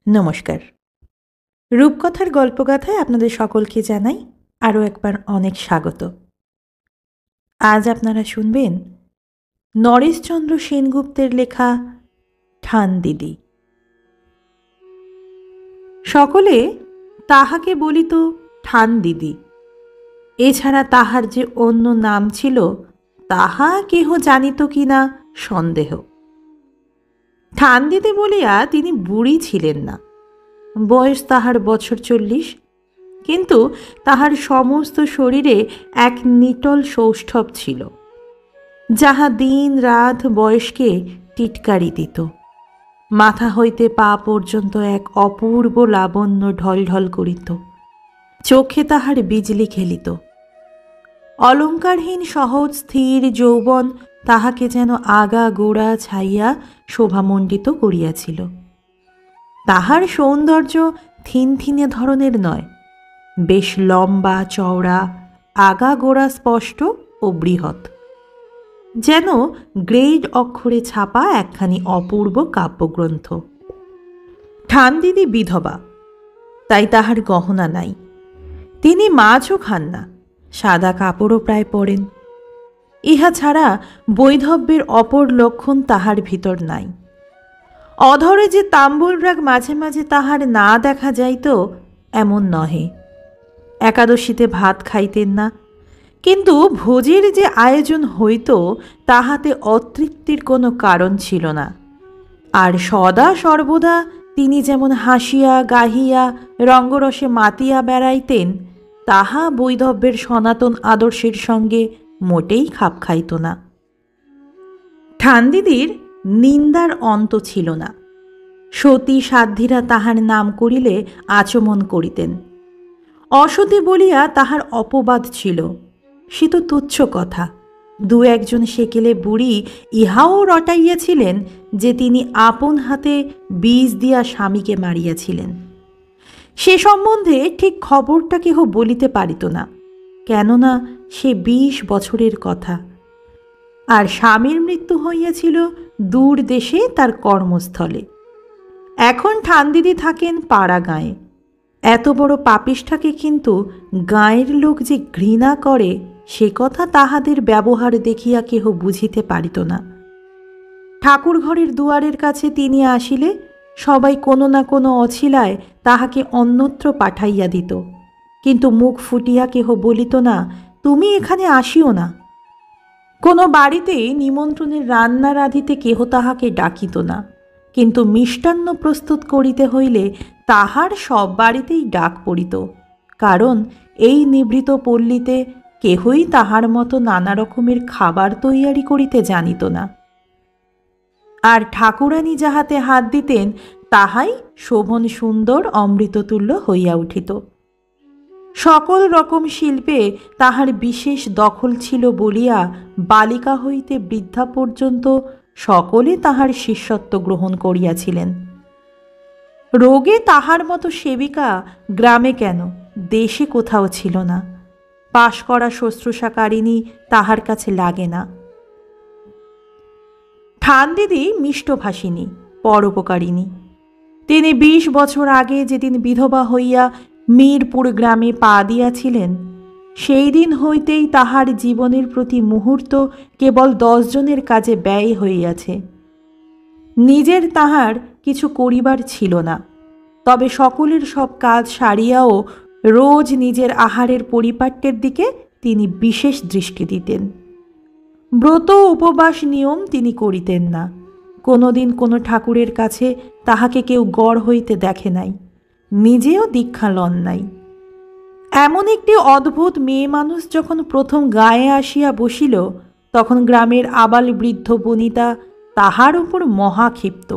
নমস্কার। রূপকথার গল্পগাথায় আপনাদের সকলকে জানাই আরও একবার অনেক স্বাগত। আজ আপনারা শুনবেন নরেশচন্দ্র সেনগুপ্তের লেখা ঠান দিদি। সকলে তাহাকে বলিত ঠান দিদি। এছাড়া তাহার যে অন্য নাম ছিল তাহা কেহ জানিত কিনা সন্দেহ। ঠান দিদি বলিয়া তিনি বুড়ি ছিলেন না, বয়স তাহার বছর 40, কিন্তু তাহার সমস্ত শরীরে এক নিটল সৌষ্ঠব ছিল, যাহা দিন রাত বয়সকে টিটকারি দিত। মাথা হইতে পা পর্যন্ত এক অপূর্ব লাবণ্য ঢলঢল করিত। চোখে তাহার বিজলি খেলিত। অলঙ্কারহীন সহজ স্থির যৌবন তাহাকে যেন আগা গোড়া ছাইয়া শোভামণ্ডিত করিয়াছিল। তাহার সৌন্দর্য থিনথিনে ধরনের নয়, বেশ লম্বা চওড়া, আগা গোড়া স্পষ্ট ও বৃহৎ, যেন গ্রেড অক্ষরে ছাপা একখানি অপূর্ব কাব্যগ্রন্থ। ঠান দিদি বিধবা, তাই তাহার গহনা নাই। তিনি মাছও খান না, সাদা কাপড়ও প্রায় পরেন। ইহা ছাড়া বৈধব্যের অপর লক্ষণ তাহার ভিতর নাই। অধরে যে তাম্বুল রাগ মাঝে মাঝে তাহার না দেখা যাইত এমন নহে। একাদশীতে ভাত খাইতেন না, কিন্তু ভোজের যে আয়োজন হইত তাহাতে অতৃপ্তির কোনো কারণ ছিল না। আর সদা সর্বদা তিনি যেমন হাসিয়া গাহিয়া রঙ্গরসে মাতিয়া বেড়াইতেন, তাহা বৈধব্যের সনাতন আদর্শের সঙ্গে মোটেই খাপ খাইত না। ঠানদিদির নিন্দার অন্ত ছিল না। সতী সাধ্বীরা তাহার নাম করিলে আচমন করিতেন। অসতী বলিয়া তাহার অপবাদ ছিল, সে তো তুচ্ছ কথা। দু একজন সেকেলে বুড়ি ইহাও রটাইয়াছিলেন যে তিনি আপন হাতে বীজ দিয়া স্বামীকে মারিয়াছিলেন। সে সম্বন্ধে ঠিক খবরটা কেহ বলিতে পারিত না, কেননা সে 20 বছরের কথা, আর স্বামীর মৃত্যু হইয়াছিল দূর দেশে তার কর্মস্থলে। এখন ঠানদিদি থাকেন পাড়া গাঁয়ে। এত বড় পাপিষ্ঠাকে কিন্তু গাঁয়ের লোক যে ঘৃণা করে সে কথা তাহাদের ব্যবহার দেখিয়া কেহ বুঝিতে পারিত না। ঠাকুর ঘরের দুয়ারের কাছে তিনি আসিলে সবাই কোনো না কোনো অছিলায় তাহাকে অন্যত্র পাঠাইয়া দিত, কিন্তু মুখ ফুটিয়া কেহ বলিত না, তুমি এখানে আসিও না। কোনো বাড়িতে নিমন্ত্রণের রান্না রাঁধিতে কেহ তাহাকে ডাকিত না, কিন্তু মিষ্টান্ন প্রস্তুত করিতে হইলে তাহার সব বাড়িতেই ডাক পড়িত, কারণ এই নিভৃত পল্লীতে কেহই তাহার মতো নানা রকমের খাবার তৈয়ারি করিতে জানিত না। আর ঠাকুরানী যাহাতে হাত দিতেন তাহাই শোভন সুন্দর অমৃততুল্য হইয়া উঠিত। সকল রকম শিল্পে তাহার বিশেষ দখল ছিল বলিয়া বালিকা হইতে বৃদ্ধা পর্যন্ত সকলে তাহার শিষ্যত্ব গ্রহণ করিয়াছিলেন। রোগে তাহার মতো সেবিকা গ্রামে কেন, দেশে কোথাও ছিল না। পাশ করা শুশ্রূষাকারিণী তাহার কাছে লাগে না। ঠানদিদি মিষ্টভাষিনী, পরোপকারিণী। তিনি 20 বছর আগে যেদিন বিধবা হইয়া মিরপুর গ্রামে পা দিয়াছিলেন, সেই দিন হইতেই তাহার জীবনের প্রতি মুহূর্ত কেবল 10 জনের কাজে ব্যয় হইয়াছে। নিজের তাহার কিছু করিবার ছিল না, তবে সকলের সব কাজ সারিয়াও রোজ নিজের আহারের পরিপাট্যের দিকে তিনি বিশেষ দৃষ্টি দিতেন। ব্রত উপবাস নিয়ম তিনি করিতেন না। কোনোদিন কোনো ঠাকুরের কাছে তাহাকে কেউ গড় হইতে দেখে নাই, নিজেও দীক্ষা লন নাই। এমন একটি অদ্ভুত মেয়ে মানুষ যখন প্রথম গায়ে আসিয়া বসিল, তখন গ্রামের আবাল বৃদ্ধ বনিতা তাহার উপর মহাক্ষিপ্ত।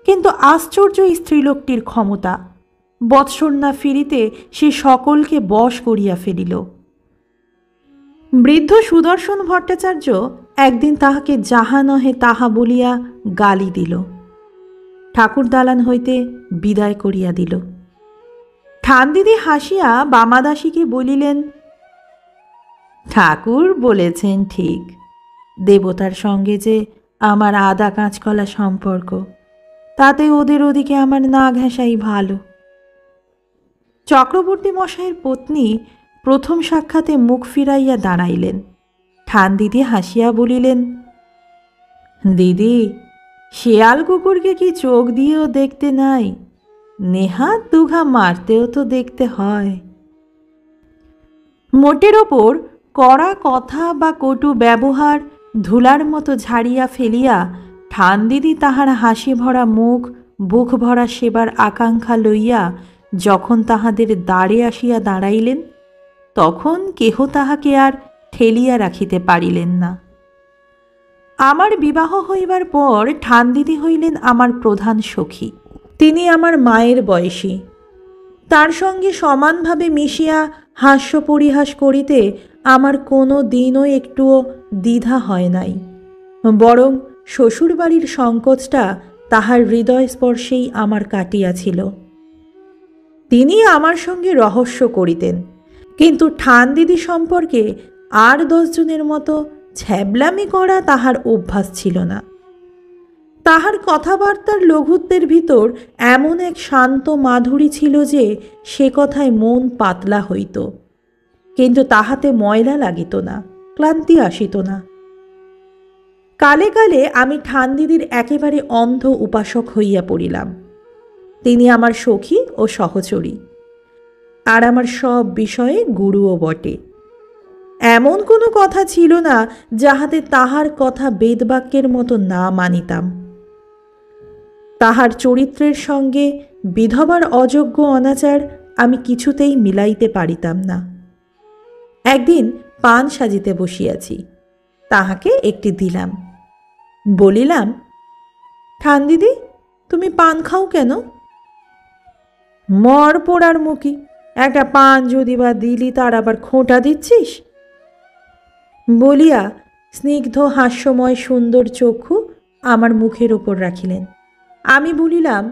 কিন্তু আশ্চর্য স্ত্রীলোকটির ক্ষমতা। বৎসর না ফিরিতে সে সকলকে বশ করিয়া ফেলিল। বৃদ্ধ সুদর্শন ভট্টাচার্য একদিন তাহাকে যাহা নহে তাহা বলিয়া গালি দিল, ঠাকুর দালান হইতে বিদায় করিয়া দিল। ঠানদিদি হাসিয়া বামাদাসীকে বলিলেন, ঠাকুর বলেছেন ঠিক, দেবতার সঙ্গে যে আমার আদা কাঁচকলা সম্পর্ক, তাতে ওদের ওদিকে আমার না ঘেঁষাই ভালো। চক্রবর্তী মশাইয়ের পত্নী প্রথম সাক্ষাতে মুখ ফিরাইয়া দাঁড়াইলেন। ঠানদিদি হাসিয়া বলিলেন, দিদি, শেয়াল কুকুরকে কি চোখ দিয়েও দেখতে নাই? নেহাত দুঘা মারতেও তো দেখতে হয়। মোটের ওপর কড়া কথা বা কটু ব্যবহার ধুলার মতো ঝাড়িয়া ফেলিয়া ঠানদিদি তাহার হাসি ভরা মুখ, বুক ভরা সেবার আকাঙ্ক্ষা লইয়া যখন তাহাদের দ্বারে আসিয়া দাঁড়াইলেন, তখন কেহ তাহাকে আর ঠেলিয়া রাখিতে পারিলেন না। আমার বিবাহ হইবার পর ঠানদিদি হইলেন আমার প্রধান সখী। তিনি আমার মায়ের বয়সী। তার সঙ্গে সমানভাবে মিশিয়া হাস্য পরিহাস করিতে আমার কোনো দিনও একটুও দ্বিধা হয় নাই, বরং শ্বশুরবাড়ির সংকোচটা তাহার হৃদয় স্পর্শেই আমার কাটিয়াছিল। তিনি আমার সঙ্গে রহস্য করিতেন, কিন্তু ঠানদিদি সম্পর্কে আর 10 জনের মতো ছ্যাবলামি করা তাহার অভ্যাস ছিল না। তাহার কথাবার্তার লঘুত্বের ভিতর এমন এক শান্ত মাধুরী ছিল যে সে কথায় মন পাতলা হইত, কিন্তু তাহাতে ময়লা লাগিত না, ক্লান্তি আসিত না। কালে কালে আমি ঠানদিদির একেবারে অন্ধ উপাসক হইয়া পড়িলাম। তিনি আমার সখী ও সহচরী, আর আমার সব বিষয়ে গুরুও বটে। এমন কোনো কথা ছিল না যাহাতে তাহার কথা বেদবাক্যের মতো না মানিতাম। তাহার চরিত্রের সঙ্গে বিধবার অযোগ্য অনাচার আমি কিছুতেই মিলাইতে পারিতাম না। একদিন পান সাজিতে বসিয়াছি, তাহাকে একটি দিলাম। বলিলাম, ঠানদিদি, তুমি পান খাও কেন? মর পোড়ার মুখী, একটা পান যদি বা দিলি তার আবার খোঁটা দিচ্ছিস বলিয়া স্নিগ্ধ হাস্যময় সুন্দর চক্ষু আমার মুখের ওপর রাখিলেন। আমি বলিলাম,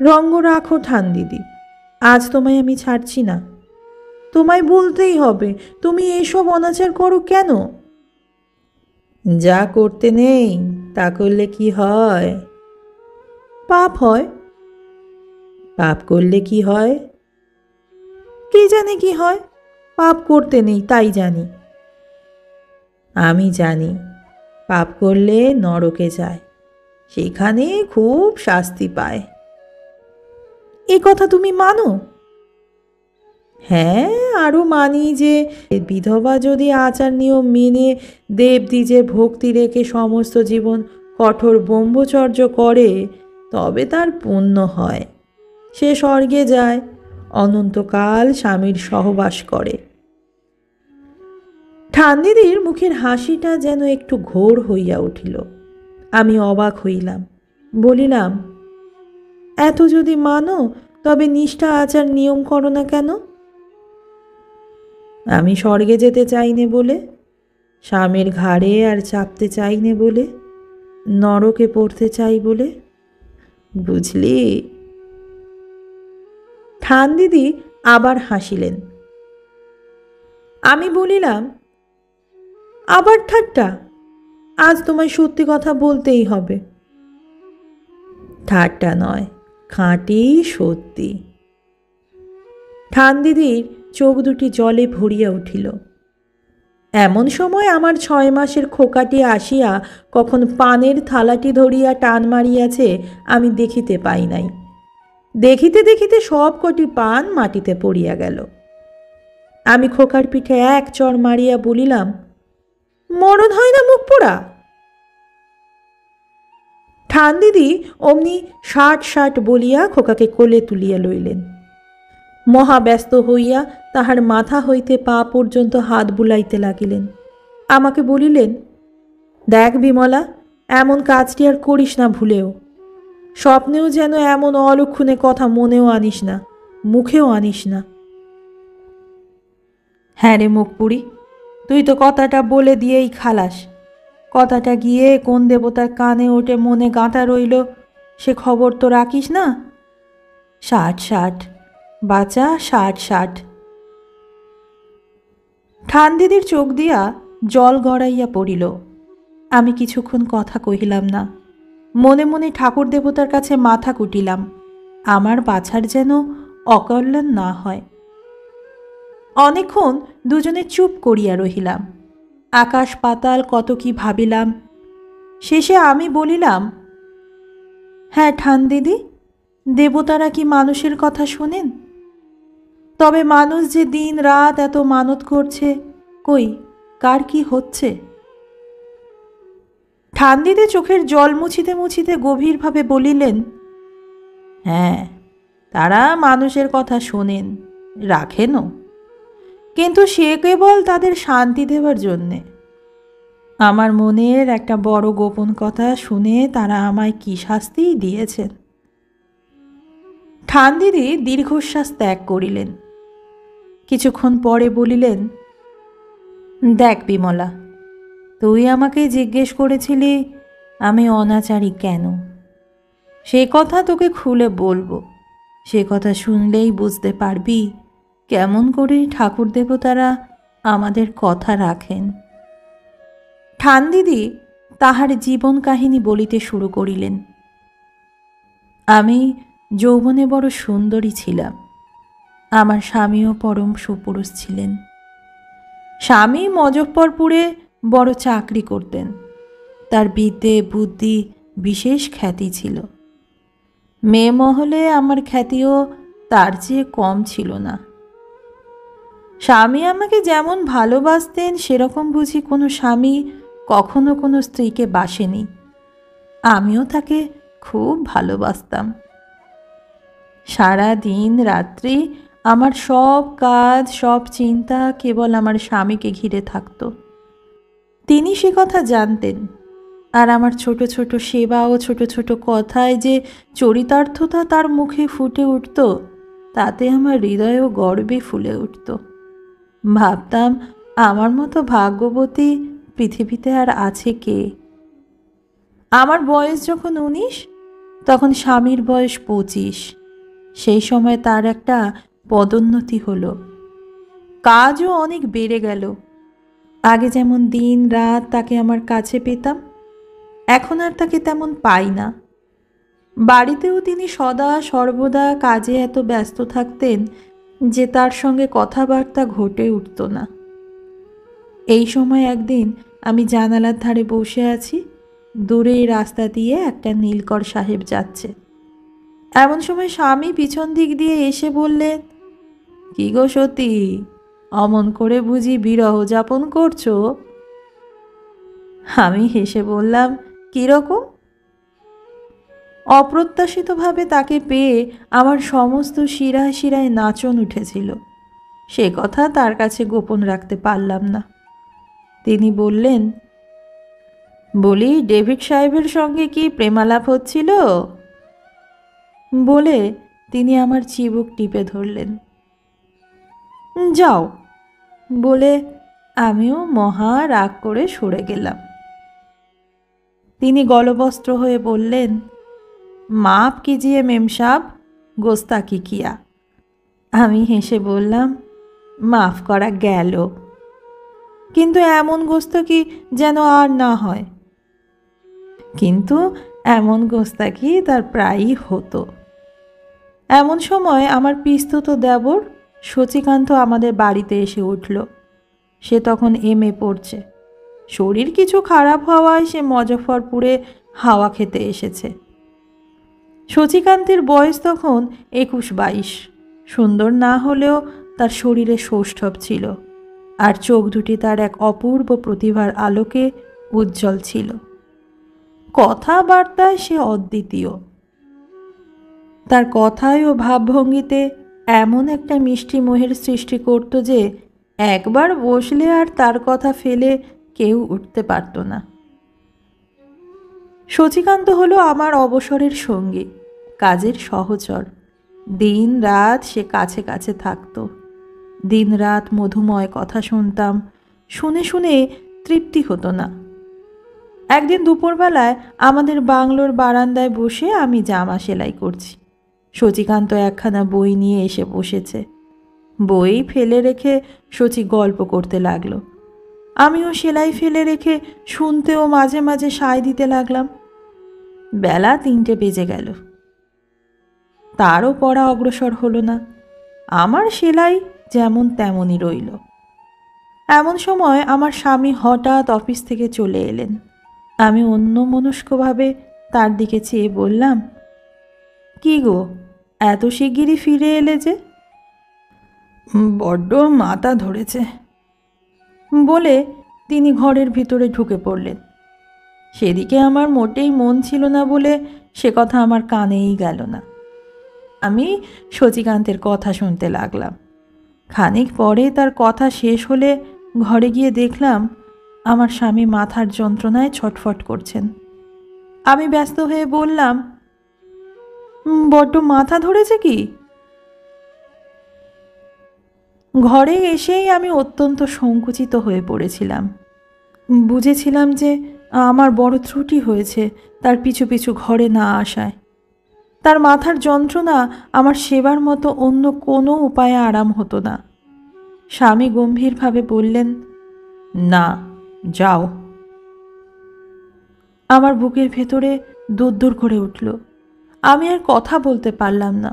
রঙ্গ রাখো ঠানদিদি, আজ তোমায় আমি ছাড়ছি না। তোমায় বলতেই হবে, তুমি এসব অনাচার করো কেন? যা করতে নেই তা করলে কি হয়? পাপ হয়। পাপ করলে কি হয়? কে জানে কি হয়, পাপ করতে নেই তাই জানি। আমি জানি, পাপ করলে নরকে যায়, সেখানে খুব শাস্তি পায়। এ কথা তুমি মানো? হ্যাঁ, আরও মানি যে বিধবা যদি আচার নিয়ম মেনে দেবদ্বিজের ভক্তি রেখে সমস্ত জীবন কঠোর ব্রহ্মচর্য করে তবে তার পুণ্য হয়, সে স্বর্গে যায়, অনন্তকাল স্বামীর সহবাস করে। ঠানদিদির মুখের হাসিটা যেন একটু ঘোর হইয়া উঠিল। আমি অবাক হইলাম, বলিলাম, এত যদি মানো তবে নিষ্ঠা আচার নিয়ম করো না কেন? আমি স্বর্গে যেতে চাইনে বলে, স্বামীর ঘাড়ে আর চাপতে চাইনে বলে, নরকে পড়তে চাই বলে, বুঝলি? ঠানদিদি আবার হাসিলেন। আমি বলিলাম, আবার ঠাট্টা? আজ তোমায় সত্যি কথা বলতেই হবে। ঠাট্টা নয়, খাঁটি সত্যি। ঠানদিদির চোখ দুটি জলে ভরিয়া উঠিল। এমন সময় আমার 6 মাসের খোকাটি আসিয়া কখন পানের থালাটি ধরিয়া টান মারিয়াছে আমি দেখিতে পাই নাই। দেখিতে দেখিতে সব কটি পান মাটিতে পড়িয়া গেল। আমি খোকার পিঠে এক চড় মারিয়া বলিলাম, মরণ হয় না মুখ পোড়া? ঠানদিদি অমনি ষাট বলিয়া খোকাকে কোলে তুলিয়া লইলেন। মহাব্যস্ত হইয়া তাহার মাথা হইতে পা পর্যন্ত হাত বুলাইতে লাগিলেন। আমাকে বলিলেন, দেখ বিমলা, এমন কাজটি আর করিস না ভুলেও। স্বপ্নেও যেন এমন অলক্ষণে কথা মনেও আনিস না, মুখেও আনিস না। হ্যাঁ রে মুখপুরি, তুই তো কথাটা বলে দিয়েই খালাস। কথাটা গিয়ে কোন দেবতার কানে ওঠে মনে গাঁথা রইল সে খবর তো রাখিস না। 60 বাচ্চা, 60। ঠানদিদির চোখ দিয়া জল গড়াইয়া পড়িল। আমি কিছুক্ষণ কথা কহিলাম না। মনে মনে ঠাকুর দেবতার কাছে মাথা কুটিলাম, আমার বাছার যেন অকল্যাণ না হয়। অনেকক্ষণ দুজনে চুপ করিয়া রহিলাম। আকাশ পাতাল কত কি ভাবিলাম। শেষে আমি বলিলাম, হ্যাঁ ঠান দিদি, দেবতারা কি মানুষের কথা শোনেন? তবে মানুষ যে দিন রাত এত মানত করছে, কই কার কি হচ্ছে? ঠান দিদি চোখের জল মুছিতে মুছিতে গভীরভাবে বলিলেন, হ্যাঁ, তারা মানুষের কথা শোনেন, রাখেনও, কিন্তু সে কেবল তাদের শান্তি দেবার জন্যে। আমার মনের একটা বড় গোপন কথা শুনে তারা আমায় কি শাস্তিই দিয়েছেন। ঠান দিদি দীর্ঘশ্বাস ত্যাগ করিলেন। কিছুক্ষণ পরে বলিলেন, দেখ বিমলা, তুই আমাকে জিজ্ঞেস করেছিলি আমি অনাচারী কেন। সে কথা তোকে খুলে বলবো। সে কথা শুনলেই বুঝতে পারবি কেমন করে ঠাকুর দেবতারা আমাদের কথা রাখেন। ঠান দিদি তাহার জীবন কাহিনী বলিতে শুরু করিলেন। আমি যৌবনে বড় সুন্দরী ছিলাম। আমার স্বামীও পরম সুপুরুষ ছিলেন। স্বামী মজফ্ফরপুরে বড় চাকরি করতেন। তার বিদ্যে বুদ্ধি বিশেষ খ্যাতি ছিল। মেয়ে মহলে আমার খ্যাতিও তার চেয়ে কম ছিল না। স্বামী আমাকে যেমন ভালোবাসতেন সেরকম বুঝি কোনো স্বামী কখনো কোনো স্ত্রীকে বাসেনি। আমিও তাকে খুব ভালোবাসতাম। সারা দিন রাত্রি আমার সব কাজ সব চিন্তা কেবল আমার স্বামীকে ঘিরে থাকত। তিনি সে কথা জানতেন। আর আমার ছোট ছোট সেবা ও ছোট ছোট কথায় যে চরিতার্থতা তার মুখে ফুটে উঠত, তাতে আমার হৃদয়ও গর্বে ফুলে উঠত। ভাবতাম, আমার মতো ভাগ্যবতী পৃথিবীতে আর আছে কে। আমার বয়স যখন 19, তখন স্বামীর বয়স 25। সেই সময় তার একটা পদোন্নতি হলো। কাজও অনেক বেড়ে গেল। আগে যেমন দিন রাত তাকে আমার কাছে পেতাম, এখন আর তাকে তেমন পাই না। বাড়িতেও তিনি সদা সর্বদা কাজে এত ব্যস্ত থাকতেন যে তার সঙ্গে কথাবার্তা ঘটে উঠত না। এই সময় একদিন আমি জানালার ধারে বসে আছি। দূরে রাস্তা দিয়ে একটা নীলকর সাহেব যাচ্ছে। এমন সময় স্বামী পিছন দিক দিয়ে এসে বললেন, কি গো সতী, অমন করে বুঝি বিরহ যাপন করছো? আমি হেসে বললাম, কিরকম? অপ্রত্যাশিতভাবে তাকে পেয়ে আমার সমস্ত শিরায় শিরায় নাচন উঠেছিল। সে কথা তার কাছে গোপন রাখতে পারলাম না। তিনি বললেন, বলি ডেভিড সাহেবের সঙ্গে কি প্রেমালাপ হচ্ছিল? বলে তিনি আমার চিবুক টিপে ধরলেন। যাও বলে আমিও মহা রাগ করে সরে গেলাম। তিনি গলবস্ত্র হয়ে বললেন, মাপ কিজিয়ে মেম সাব, গোস্তাকি কিয়া। আমি হেসে বললাম, মাফ করা গেল, কিন্তু এমন গোস্তাকি যেন আর না হয়। কিন্তু এমন গোস্তাকি তার প্রায়ই হতো। এমন সময় আমার পিস্তুত দেবর শচীকান্ত আমাদের বাড়িতে এসে উঠল। সে তখন MA পড়ছে। শরীর কিছু খারাপ হওয়ায় সে মজফ্ফরপুরে হাওয়া খেতে এসেছে। শচীকান্তের বয়স তখন 21-22। সুন্দর না হলেও তার শরীরে সৌষ্ঠব ছিল, আর চোখ দুটি তার এক অপূর্ব প্রতিভার আলোকে উজ্জ্বল ছিল। কথাবার্তায় সে অদ্বিতীয়। তার কথায় ও ভাবভঙ্গিতে এমন একটা মিষ্টি মোহের সৃষ্টি করত যে একবার বসলে আর তার কথা ফেলে কেউ উঠতে পারত না। শচীকান্ত হলো আমার অবসরের সঙ্গী, কাজের সহচর। দিন রাত সে কাছে কাছে থাকত। দিন রাত মধুময় কথা শুনতাম। শুনে শুনে তৃপ্তি হতো না। একদিন দুপুরবেলায় আমাদের বাংলোর বারান্দায় বসে আমি জামা সেলাই করছি। শচীকান্ত একখানা বই নিয়ে এসে বসেছে। বই ফেলে রেখে শচী গল্প করতে লাগলো। আমিও সেলাই ফেলে রেখে শুনতেও মাঝে মাঝে সায় দিতে লাগলাম। বেলা 3টে বেজে গেল। তারও পড়া অগ্রসর হলো না। আমার সেলাই যেমন তেমনই রইল। এমন সময় আমার স্বামী হঠাৎ অফিস থেকে চলে এলেন। আমি অন্যমনস্কভাবে তার দিকে চেয়ে বললাম, কি গো, এত শিগগিরই ফিরে এলে যে? বড্ড মাথা ধরেছে বলে তিনি ঘরের ভিতরে ঢুকে পড়লেন। সেদিকে আমার মোটেই মন ছিল না বলে সে কথা আমার কানেই গেল না। আমি শচীকান্তের কথা শুনতে লাগলাম। খানিক পরে তার কথা শেষ হলে ঘরে গিয়ে দেখলাম আমার স্বামী মাথার যন্ত্রণায় ছটফট করছেন। আমি ব্যস্ত হয়ে বললাম, বড্ড মাথা ধরেছে কি? ঘরে এসেই আমি অত্যন্ত সংকুচিত হয়ে পড়েছিলাম। বুঝেছিলাম যে আমার বড় ত্রুটি হয়েছে তার পিছু পিছু ঘরে না আসায়। তার মাথার যন্ত্রণা আমার সেবার মতো অন্য কোনো উপায়ে আরাম হতো না। স্বামী গম্ভীরভাবে বললেন, না, যাও। আমার বুকের ভেতরে দূর করে উঠল। আমি আর কথা বলতে পারলাম না।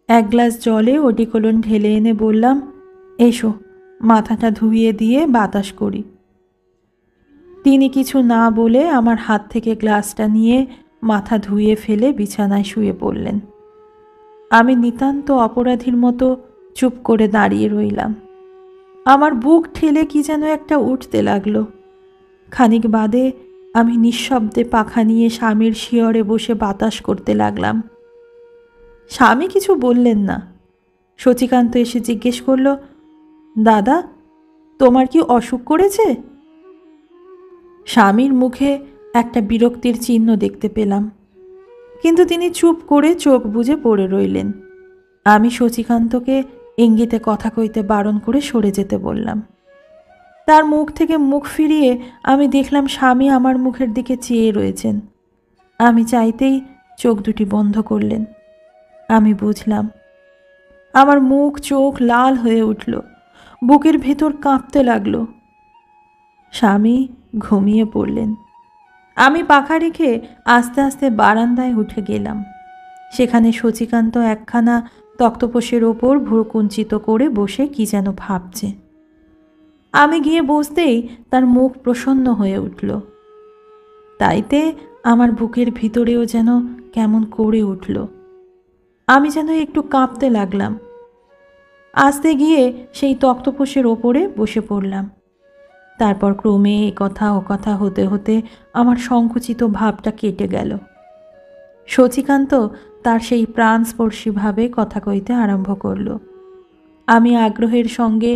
এক গ্লাস জলে ওডিকোলন ঢেলে এনে বললাম, এসো, মাথাটা ধুইয়ে দিয়ে বাতাস করি। তিনি কিছু না বলে আমার হাত থেকে গ্লাসটা নিয়ে মাথা ধুয়ে ফেলে বিছানায় শুয়ে পড়লেন। আমি নিতান্ত অপরাধীর মতো চুপ করে দাঁড়িয়ে রইলাম। আমার বুক ঠেলে কি যেন একটা উঠতে লাগলো। খানিক বাদে আমি নিঃশব্দে পাখা নিয়ে স্বামীর শিয়রে বসে বাতাস করতে লাগলাম। স্বামী কিছু বললেন না। শচীকান্ত এসে জিজ্ঞেস করল, দাদা, তোমার কি অসুখ করেছে? স্বামীর মুখে একটা বিরক্তির চিহ্ন দেখতে পেলাম, কিন্তু তিনি চুপ করে চোখ বুজে পড়ে রইলেন। আমি শচীকান্তকে ইঙ্গিতে কথা কইতে বারণ করে সরে যেতে বললাম। তার মুখ থেকে মুখ ফিরিয়ে আমি দেখলাম স্বামী আমার মুখের দিকে চেয়ে রয়েছেন। আমি চাইতেই চোখ দুটি বন্ধ করলেন। আমি বুঝলাম। আমার মুখ চোখ লাল হয়ে উঠল, বুকের ভেতর কাঁপতে লাগলো। স্বামী ঘুমিয়ে পড়লেন। আমি পাখা রেখে আস্তে আস্তে বারান্দায় উঠে গেলাম। সেখানে শচীকান্ত একখানা তক্তপোশের ওপর ভুরু কুঞ্চিত করে বসে কি যেন ভাবছে। আমি গিয়ে বসতেই তার মুখ প্রসন্ন হয়ে উঠল। তাইতে আমার বুকের ভিতরেও যেন কেমন করে উঠল। আমি যেন একটু কাঁপতে লাগলাম। আস্তে গিয়ে সেই তক্তপোশের ওপরে বসে পড়লাম। তারপর ক্রমে এ কথা ও কথা হতে হতে আমার সংকুচিত ভাবটা কেটে গেল। শচীকান্ত তার সেই প্রাণস্পর্শীভাবে কথা কইতে আরম্ভ করল। আমি আগ্রহের সঙ্গে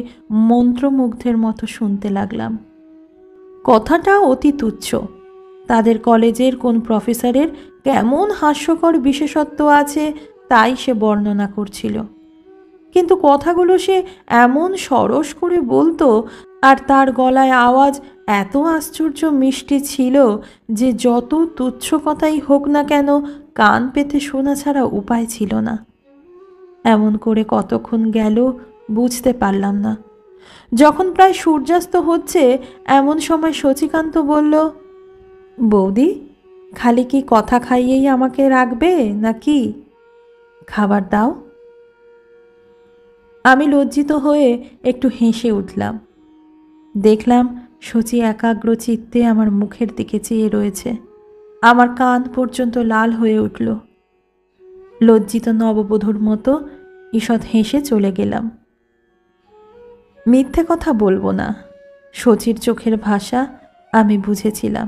মন্ত্রমুগ্ধের মতো শুনতে লাগলাম। কথাটা অতি তুচ্ছ। তাদের কলেজের কোন প্রফেসরের কেমন হাস্যকর বিশেষত্ব আছে তাই সে বর্ণনা করছিল। কিন্তু কথাগুলো সে এমন সরস করে বলতো, আর তার গলায় আওয়াজ এত আশ্চর্য মিষ্টি ছিল যে যত তুচ্ছ কথাই হোক না কেন কান পেতে শোনা ছাড়া উপায় ছিল না। এমন করে কতক্ষণ গেল বুঝতে পারলাম না। যখন প্রায় সূর্যাস্ত হচ্ছে এমন সময় শচীকান্ত বলল, বৌদি, খালি কি কথা খাইয়েই আমাকে রাখবে নাকি? খাবার দাও। আমি লজ্জিত হয়ে একটু হেসে উঠলাম। দেখলাম শচী একাগ্র চিত্তে আমার মুখের দিকে চেয়ে রয়েছে। আমার কান পর্যন্ত লাল হয়ে উঠল। লজ্জিত নববধূর মতো ঈষৎ হেসে চলে গেলাম। মিথ্যে কথা বলবো না, শচীর চোখের ভাষা আমি বুঝেছিলাম।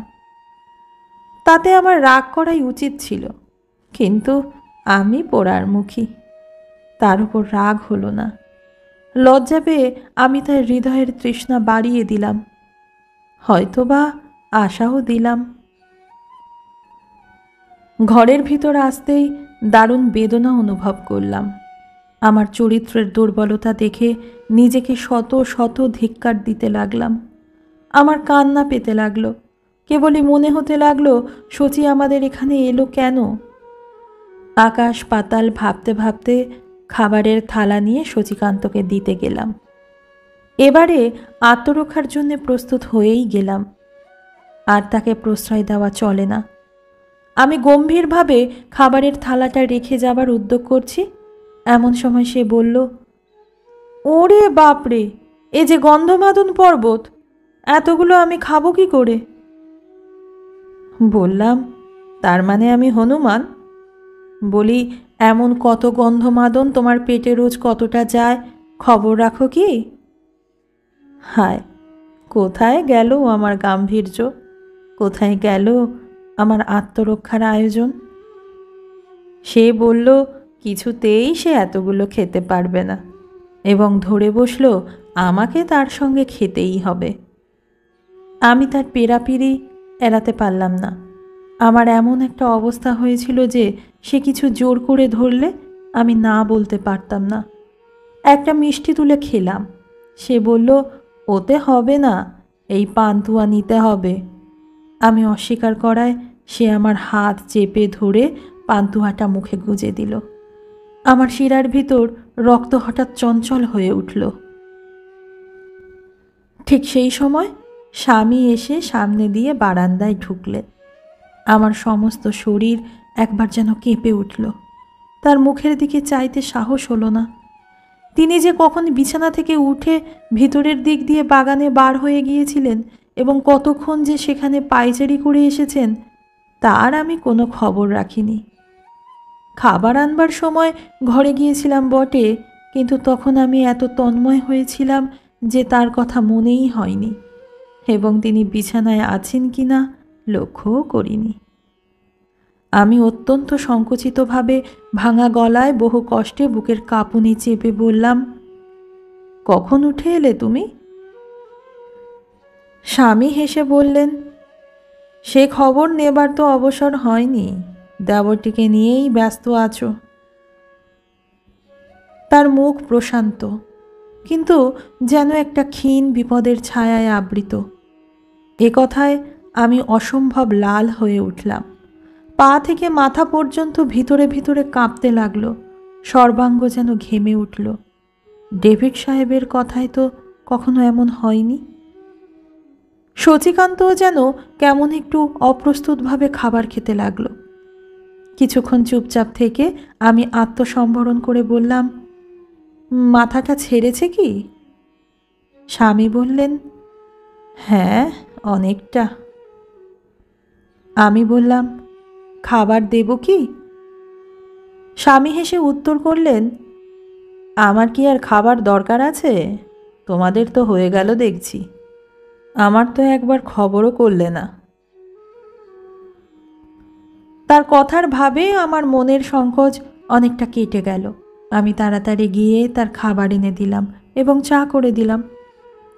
তাতে আমার রাগ করাই উচিত ছিল, কিন্তু আমি পোড়ার মুখী। তার উপর রাগ হলো না। লজ্জা পেয়ে আমি তার হৃদয়ের তৃষ্ণা বাড়িয়ে দিলাম, হয়তোবা আশাও দিলাম। ঘরের ভিতর আসতেই দারুণ বেদনা অনুভব করলাম। আমার চরিত্রের দুর্বলতা দেখে নিজেকে শত শত ধিক্কার দিতে লাগলাম। আমার কান্না পেতে লাগলো। কেবলই মনে হতে লাগলো শচী আমাদের এখানে এলো কেন। আকাশ পাতাল ভাবতে ভাবতে খাবারের থালা নিয়ে শচীকান্তকে দিতে গেলাম। এবারে আত্মরক্ষার জন্য প্রস্তুত হয়েই গেলাম। আর তাকে প্রশ্রয় দেওয়া চলে না। আমি গম্ভীরভাবে খাবারের থালাটা রেখে যাবার উদ্যোগ করছি, এমন সময় সে বলল, ওরে বাপরে, এ যে গন্ধমাদন পর্বত, এতগুলো আমি খাবো কি করে? বললাম, তার মানে আমি হনুমান? বলি, এমন কত গন্ধমাদন তোমার পেটে রোজ কতটা যায় খবর রাখো কি? হায়, কোথায় গেল আমার গাম্ভীর্য, কোথায় গেল আমার আত্মরক্ষার আয়োজন? সে বলল কিছুতেই সে এতগুলো খেতে পারবে না এবং ধরে বসল আমাকে তার সঙ্গে খেতেই হবে। আমি তার পেরাপিরি এড়াতে পারলাম না। আমার এমন একটা অবস্থা হয়েছিল যে সে কিছু জোর করে ধরলে আমি না বলতে পারতাম না। একটা মিষ্টি তুলে খেলাম। সে বলল, ওতে হবে না, এই পান্তুয়া নিতে হবে। আমি অস্বীকার করায় সে আমার হাত চেপে ধরে পান্তুয়াটা মুখে গুজে দিল। আমার শিরার ভিতর রক্ত হঠাৎ চঞ্চল হয়ে উঠল। ঠিক সেই সময় স্বামী এসে সামনে দিয়ে বারান্দায় ঢুকলেন। আমার সমস্ত শরীর একবার যেন কেঁপে উঠল। তার মুখের দিকে চাইতে সাহস হলো না। তিনি যে কখন বিছানা থেকে উঠে ভিতরের দিক দিয়ে বাগানে বার হয়ে গিয়েছিলেন এবং কতক্ষণ যে সেখানে পায়চারি করে এসেছেন তার আমি কোনো খবর রাখিনি। খাবার আনবার সময় ঘরে গিয়েছিলাম বটে, কিন্তু তখন আমি এত তন্ময় হয়েছিলাম যে তার কথা মনেই হয়নি এবং তিনি বিছানায় আছেন কিনা লক্ষ্যও করিনি। আমি অত্যন্ত সংকুচিতভাবে ভাঙা গলায় বহু কষ্টে বুকের কাঁপুনি চেপে বললাম, কখন উঠে এলে তুমি? স্বামী হেসে বললেন, সে খবর নেবার তো অবসর হয়নি, দেবরটিকে নিয়েই ব্যস্ত আছো। তার মুখ প্রশান্ত, কিন্তু যেন একটা ক্ষীণ বিপদের ছায়ায় আবৃত। এ কথায় আমি অসম্ভব লাল হয়ে উঠলাম। পা থেকে মাথা পর্যন্ত ভিতরে ভিতরে কাঁপতে লাগলো। সর্বাঙ্গ যেন ঘেমে উঠল। ডেভিড সাহেবের কথায় তো কখনো এমন হয়নি। শচীকান্তও যেন কেমন একটু অপ্রস্তুতভাবে খাবার খেতে লাগলো। কিছুক্ষণ চুপচাপ থেকে আমি আত্মসম্বরণ করে বললাম, মাথাটা ছেড়েছে কি? স্বামী বললেন, হ্যাঁ, অনেকটা। আমি বললাম, খাবার দেব কি? স্বামী হেসে উত্তর করলেন, আমার কি আর খাবার দরকার আছে? তোমাদের তো হয়ে গেল দেখছি, আমার তো একবার খবরও করলে না। তার কথার ভাবে আমার মনের সংকোচ অনেকটা কেটে গেল। আমি তাড়াতাড়ি গিয়ে তার খাবার এনে দিলাম এবং চা করে দিলাম।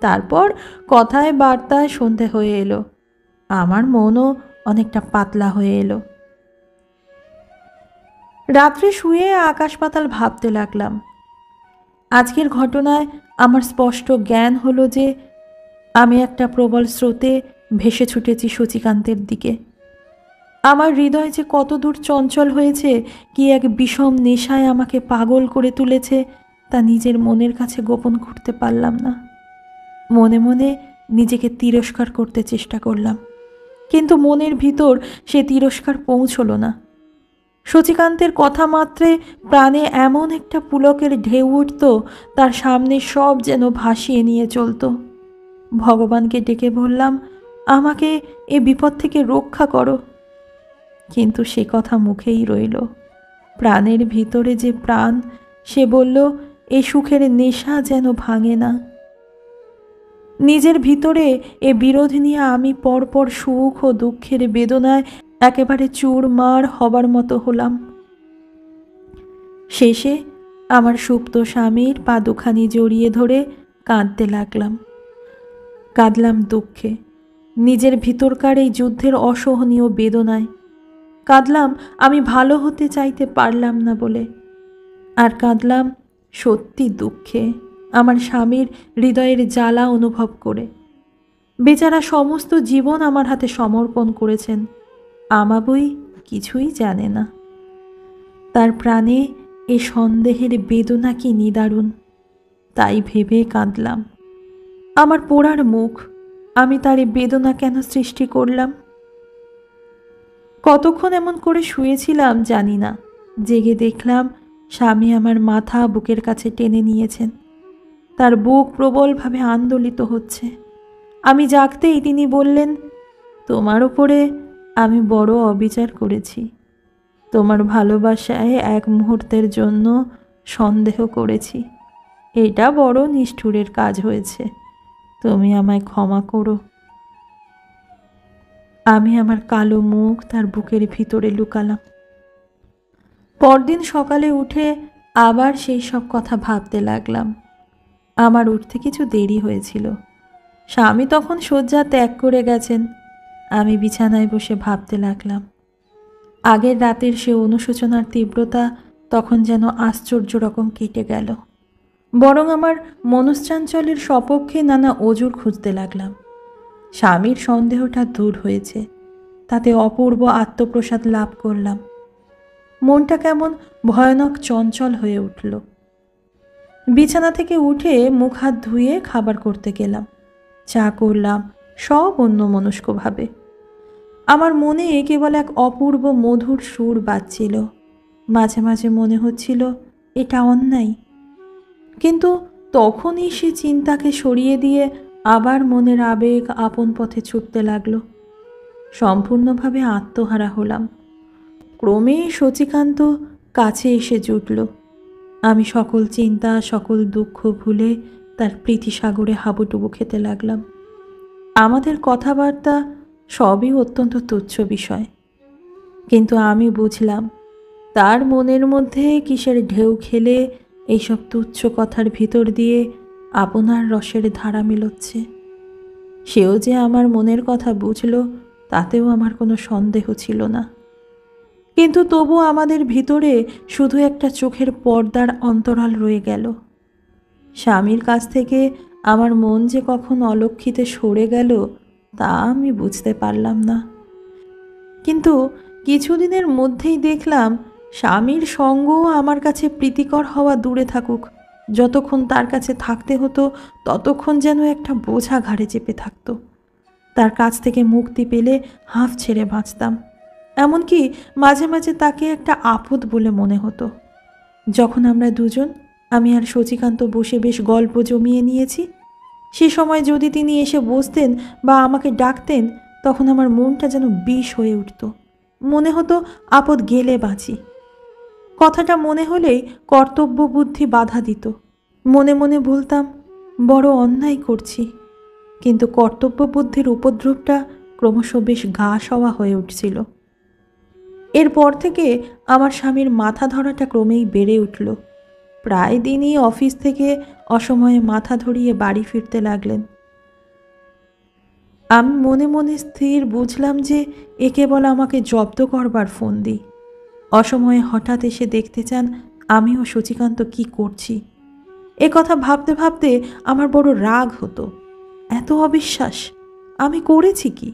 তারপর কথায় বার্তায় সন্ধে হয়ে এলো। আমার মনও অনেকটা পাতলা হয়ে এলো। রাত্রে শুয়ে আকাশ পাতাল ভাবতে লাগলাম। আজকের ঘটনায় আমার স্পষ্ট জ্ঞান হলো যে আমি একটা প্রবল স্রোতে ভেসে ছুটেছি শচীকান্তের দিকে। আমার হৃদয় যে কত দূর চঞ্চল হয়েছে, কি এক বিষম নেশায় আমাকে পাগল করে তুলেছে তা নিজের মনের কাছে গোপন করতে পারলাম না। মনে মনে নিজেকে তিরস্কার করতে চেষ্টা করলাম, কিন্তু মনের ভিতর সে তিরস্কার পৌঁছল না। শচীকান্তের কথা মাত্রে প্রাণে এমন একটা পুলকের ঢেউ উঠত, তার সামনে সব যেন ভাসিয়ে নিয়ে চলত। ভগবানকে ডেকে বললাম, আমাকে এ বিপদ থেকে রক্ষা করো। কিন্তু সে কথা মুখেই রইল। প্রাণের ভিতরে যে প্রাণ, সে বলল, এ সুখের নেশা যেন ভাঙে না। নিজের ভিতরে এ বিরোধ নিয়ে আমি পরপর সুখ ও দুঃখের বেদনায় একেবারে চুরমার হবার মতো হলাম। শেষে আমার সুপ্ত স্বামীর পা দুখানি জড়িয়ে ধরে কাঁদতে লাগলাম। কাঁদলাম দুঃখে, নিজের ভিতরকার এই যুদ্ধের অসহনীয় বেদনায়। কাঁদলাম আমি ভালো হতে চাইতে পারলাম না বলে। আর কাঁদলাম সত্যি দুঃখে, আমার স্বামীর হৃদয়ের জ্বালা অনুভব করে। বেচারা সমস্ত জীবন আমার হাতে সমর্পণ করেছেন, আমাবই কিছুই জানে না। তার প্রাণে এ সন্দেহের বেদনা কি নিদারুণ, তাই ভেবে কাঁদলাম। আমার পোড়ার মুখ, আমি তার এ বেদনা কেন সৃষ্টি করলাম? কতক্ষণ এমন করে শুয়েছিলাম জানি না। জেগে দেখলাম স্বামী আমার মাথা বুকের কাছে টেনে নিয়েছেন। তার বুক প্রবলভাবে আন্দোলিত হচ্ছে। আমি জাগতেই তিনি বললেন, তোমার ওপরে আমি বড় অবিচার করেছি। তোমার ভালোবাসায় এক মুহূর্তের জন্য সন্দেহ করেছি। এটা বড় নিষ্ঠুরের কাজ হয়েছে। তুমি আমায় ক্ষমা করো। আমি আমার কালো মুখ তার বুকের ভিতরে লুকালাম। পরদিন সকালে উঠে আবার সেই সব কথা ভাবতে লাগলাম। আমার উঠতে কিছু দেরি হয়েছিল। স্বামী তখন শয্যা ত্যাগ করে গেছেন। আমি বিছানায় বসে ভাবতে লাগলাম। আগের রাতের সে অনুশোচনার তীব্রতা তখন যেন আশ্চর্য রকম কেটে গেল। বরং আমার মনশ্চাঞ্চলের সপক্ষে নানা অজুর খুঁজতে লাগলাম। স্বামীর সন্দেহটা দূর হয়েছে, তাতে অপূর্ব আত্মপ্রসাদ লাভ করলাম। মনটা কেমন ভয়ানক চঞ্চল হয়ে উঠল। বিছানা থেকে উঠে মুখ হাত ধুয়ে খাবার করতে গেলাম। চা করলাম, সব অন্যমনস্কভাবে। আমার মনে কেবল এক অপূর্ব মধুর সুর বাজছিল। মাঝে মাঝে মনে হচ্ছিল এটা অন্যায়। কিন্তু তখনই সে চিন্তাকে সরিয়ে দিয়ে আবার মনের আবেগ আপন পথে ছুটতে লাগলো। সম্পূর্ণভাবে আত্মহারা হলাম। ক্রমে শচীকান্ত কাছে এসে জুটল। আমি সকল চিন্তা সকল দুঃখ ভুলে তার প্রীতিসাগরে হাবুডুবু খেতে লাগলাম। আমাদের কথাবার্তা সবই অত্যন্ত তুচ্ছ বিষয়, কিন্তু আমি বুঝলাম তার মনের মধ্যে কিসের ঢেউ খেলে এইসব তুচ্ছ কথার ভিতর দিয়ে আপনার রসের ধারা মিলচ্ছে। সেও যে আমার মনের কথা বুঝল তাতেও আমার কোনো সন্দেহ ছিল না। কিন্তু তবু আমাদের ভিতরে শুধু একটা চোখের পর্দার অন্তরাল রয়ে গেল। স্বামীর কাছ থেকে আমার মন যে কখন অলক্ষিতে সরে গেল তা আমি বুঝতে পারলাম না। কিন্তু কিছুদিনের মধ্যেই দেখলাম স্বামীর সঙ্গও আমার কাছে প্রীতিকর হওয়া দূরে থাকুক, যতক্ষণ তার কাছে থাকতে হতো ততক্ষণ যেন একটা বোঝা ঘাড়ে চেপে থাকতো। তার কাছ থেকে মুক্তি পেলে হাঁফ ছেড়ে বাঁচতাম। এমনকি মাঝে মাঝে তাকে একটা আপদ বলে মনে হতো। যখন আমরা দুজন, আমি আর শচীকান্ত বসে বেশ গল্প জমিয়ে নিয়েছি, সে সময় যদি তিনি এসে বসতেন বা আমাকে ডাকতেন, তখন আমার মনটা যেন বিষ হয়ে উঠত। মনে হতো আপদ গেলে বাঁচি। কথাটা মনে হলেই কর্তব্য বুদ্ধি বাধা দিত। মনে মনে বলতাম, বড় অন্যায় করছি। কিন্তু কর্তব্য বুদ্ধির উপদ্রবটা ক্রমশ বেশ গা সওয়া হয়ে উঠছিল। এরপর থেকে আমার স্বামীর মাথা ধরাটা ক্রমেই বেড়ে উঠল। প্রায় দিনই অফিস থেকে অসময়ে মাথা ধরিয়ে বাড়ি ফিরতে লাগলেন। আমি মনে মনে স্থির বুঝলাম যে এ কেবল আমাকে জব্দ করবার ফোন দিই। অসময়ে হঠাৎ এসে দেখতে চান আমি ও শচীকান্ত কি করছি। এ কথা ভাবতে ভাবতে আমার বড় রাগ হতো। এত অবিশ্বাস! আমি করেছি কি?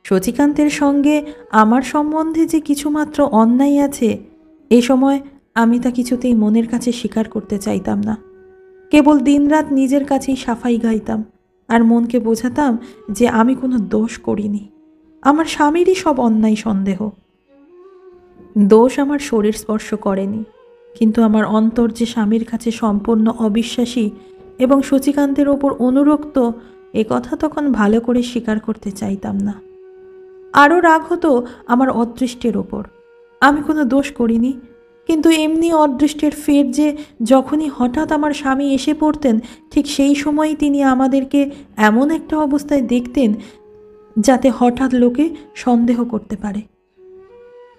শচীকান্তের সঙ্গে আমার সম্বন্ধে যে কিছুমাত্র অন্যায় আছে, এ সময় আমি তা কিছুতেই মনের কাছে স্বীকার করতে চাইতাম না। কেবল দিনরাত নিজের কাছেই সাফাই গাইতাম আর মনকে বোঝাতাম যে আমি কোনো দোষ করিনি। আমার স্বামীরই সব অন্যায় সন্দেহ। দোষ আমার শরীর স্পর্শ করেনি, কিন্তু আমার অন্তর যে স্বামীর কাছে সম্পূর্ণ অবিশ্বাসী এবং শচীকান্তের ওপর অনুরক্ত, এ কথা তখন ভালো করে স্বীকার করতে চাইতাম না। আরও রাগ হতো আমার অদৃষ্টের ওপর। আমি কোনো দোষ করিনি, কিন্তু এমনি অদৃষ্টের ফের যে যখনই হঠাৎ আমার স্বামী এসে পড়তেন, ঠিক সেই সময়ই তিনি আমাদেরকে এমন একটা অবস্থায় দেখতেন যাতে হঠাৎ লোকে সন্দেহ করতে পারে।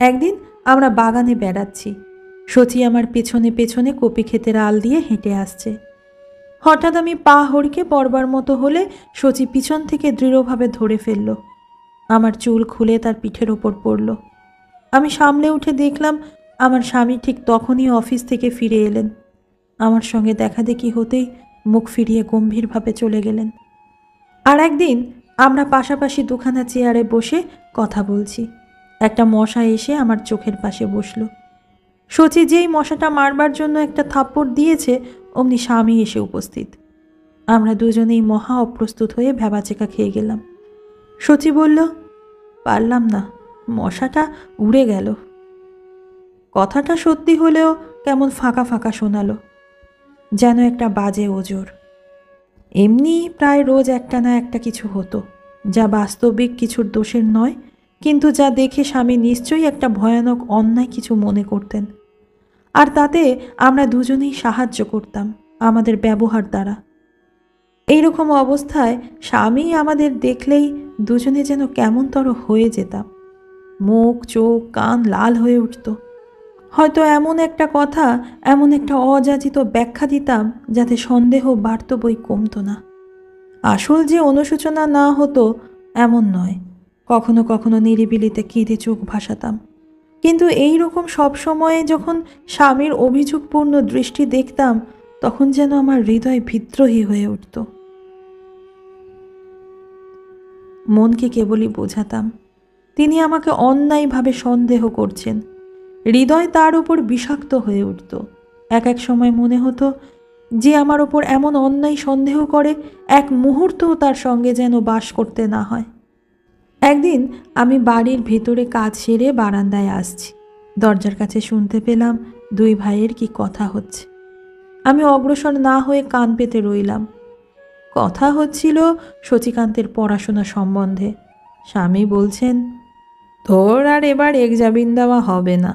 একদিন আমরা বাগানে বেড়াচ্ছি। শচী আমার পেছনে পেছনে কপি ক্ষেতের আল দিয়ে হেঁটে আসছে। হঠাৎ আমি পা হড়কে পড়বার মতো হলে শচী পিছন থেকে দৃঢ়ভাবে ধরে ফেলল। আমার চুল খুলে তার পিঠের ওপর পড়ল। আমি সামলে উঠে দেখলাম আমার স্বামী ঠিক তখনই অফিস থেকে ফিরে এলেন। আমার সঙ্গে দেখাদেখি হতেই মুখ ফিরিয়ে গম্ভীরভাবে চলে গেলেন। আর একদিন আমরা পাশাপাশি দুখানা চেয়ারে বসে কথা বলছি। একটা মশা এসে আমার চোখের পাশে বসল। শচী যেই মশাটা মারবার জন্য একটা থাপ্পড় দিয়েছে, অমনি স্বামী এসে উপস্থিত। আমরা দুজনেই মহা অপ্রস্তুত হয়ে ভ্যাবাচেকা খেয়ে গেলাম। শচী বলল, পারলাম না, মশাটা উড়ে গেল। কথাটা সত্যি হলেও কেমন ফাঁকা ফাঁকা শোনালো, যেন একটা বাজে ওজর। এমনি প্রায় রোজ একটা না একটা কিছু হতো, যা বাস্তবিক কিছুর দোষের নয়, কিন্তু যা দেখে স্বামী নিশ্চয়ই একটা ভয়ানক অন্যায় কিছু মনে করতেন। আর তাতে আমরা দুজনেই সাহায্য করতাম আমাদের ব্যবহার দ্বারা। এইরকম অবস্থায় স্বামী আমাদের দেখলেই দুজনে যেন কেমনতর হয়ে যেতাম। মুখ চোখ কান লাল হয়ে উঠত। হয়তো এমন একটা কথা, এমন একটা অযাচিত ব্যাখ্যা দিতাম যাতে সন্দেহ বাড়ত বই কমতো না। আসল যে অনুশোচনা না হতো এমন নয়, কখনো কখনো নিরিবিলিতে কেঁদে চোখ ভাসাতাম। কিন্তু এই রকম সবসময়ে যখন স্বামীর অভিযোগপূর্ণ দৃষ্টি দেখতাম, তখন যেন আমার হৃদয় বিদ্রোহী হয়ে উঠত। মনকে কেবলই বোঝাতাম তিনি আমাকে অন্যায়ভাবে সন্দেহ করছেন। হৃদয় তার উপর বিষাক্ত হয়ে উঠত। এক এক সময় মনে হতো যে আমার ওপর এমন অন্যায় সন্দেহ করে, এক মুহূর্তও তার সঙ্গে যেন বাস করতে না হয়। একদিন আমি বাড়ির ভেতরে কাজ সেরে বারান্দায় আসছি। দরজার কাছে শুনতে পেলাম দুই ভাইয়ের কি কথা হচ্ছে। আমি অগ্রসর না হয়ে কান পেতে রইলাম। কথা হচ্ছিল শচীকান্তের পড়াশোনা সম্বন্ধে। স্বামী বলছেন, তোর আর এবার এক্সামিন দেওয়া হবে না।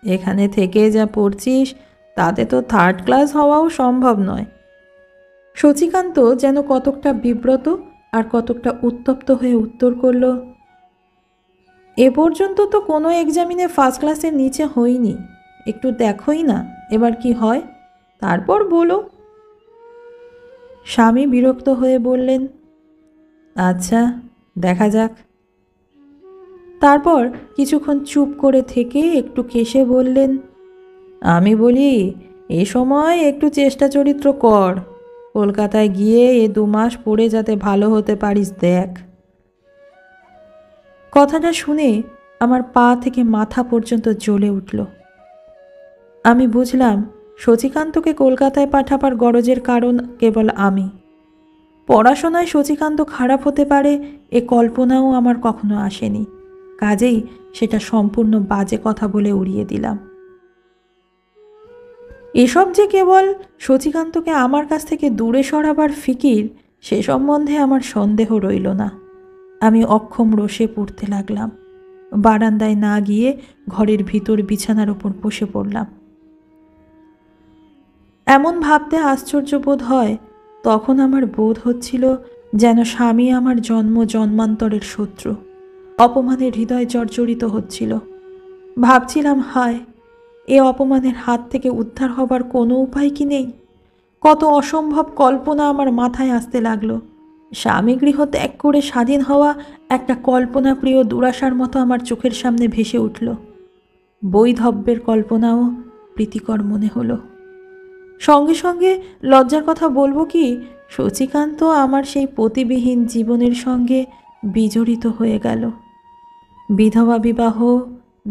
এখানে থেকে যা পড়ছিস তাতে তো থার্ড ক্লাস হওয়াও সম্ভব নয়। শচীকান্ত যেন কতকটা বিব্রত আর কতকটা উত্তপ্ত হয়ে উত্তর করল, এ পর্যন্ত তো কোনো এক্সামিনে ফার্স্ট ক্লাসের নিচে হইনি। একটু দেখোই না এবার কি হয়, তারপর বলো। স্বামী বিরক্ত হয়ে বললেন, আচ্ছা দেখা যাক। তারপর কিছুক্ষণ চুপ করে থেকে একটু কেশে বললেন, আমি বলি এ সময় একটু চেষ্টা চরিত্র কর। কলকাতায় গিয়ে 2 মাস পড়ে যাতে ভালো হতে পারিস দেখ। কথাটা শুনে আমার পা থেকে মাথা পর্যন্ত জ্বলে উঠল। আমি বুঝলাম শচীকান্তকে কলকাতায় পাঠাবার গরজের কারণ কেবল আমি। পড়াশোনায় শচীকান্ত খারাপ হতে পারে এ কল্পনাও আমার কখনো আসেনি। কাজেই সেটা সম্পূর্ণ বাজে কথা বলে উড়িয়ে দিলাম। এসব যে কেবল শচীকান্তকে আমার কাছ থেকে দূরে সরাবার ফিকির, সে সম্বন্ধে আমার সন্দেহ রইল না। আমি অক্ষম রোষে পড়তে লাগলাম। বারান্দায় না গিয়ে ঘরের ভিতর বিছানার ওপর বসে পড়লাম। এমন ভাবতে আশ্চর্য বোধ হয়, তখন আমার বোধ হচ্ছিল যেন স্বামী আমার জন্ম জন্মান্তরের শত্রু। অপমানের হৃদয় জর্জরিত হচ্ছিল। ভাবছিলাম, হায়, এ অপমানের হাত থেকে উদ্ধার হবার কোনো উপায় কি নেই? কত অসম্ভব কল্পনা আমার মাথায় আসতে লাগলো। স্বামী গৃহ ত্যাগ করে স্বাধীন হওয়া একটা কল্পনাপ্রিয় দুরাশার মতো আমার চোখের সামনে ভেসে উঠল। বৈধব্যের কল্পনাও প্রীতিকর মনে হলো। সঙ্গে সঙ্গে লজ্জার কথা বলবো কি, শচীকান্ত আমার সেই পতিবিহীন জীবনের সঙ্গে বিজড়িত হয়ে গেল। বিধবা বিবাহ,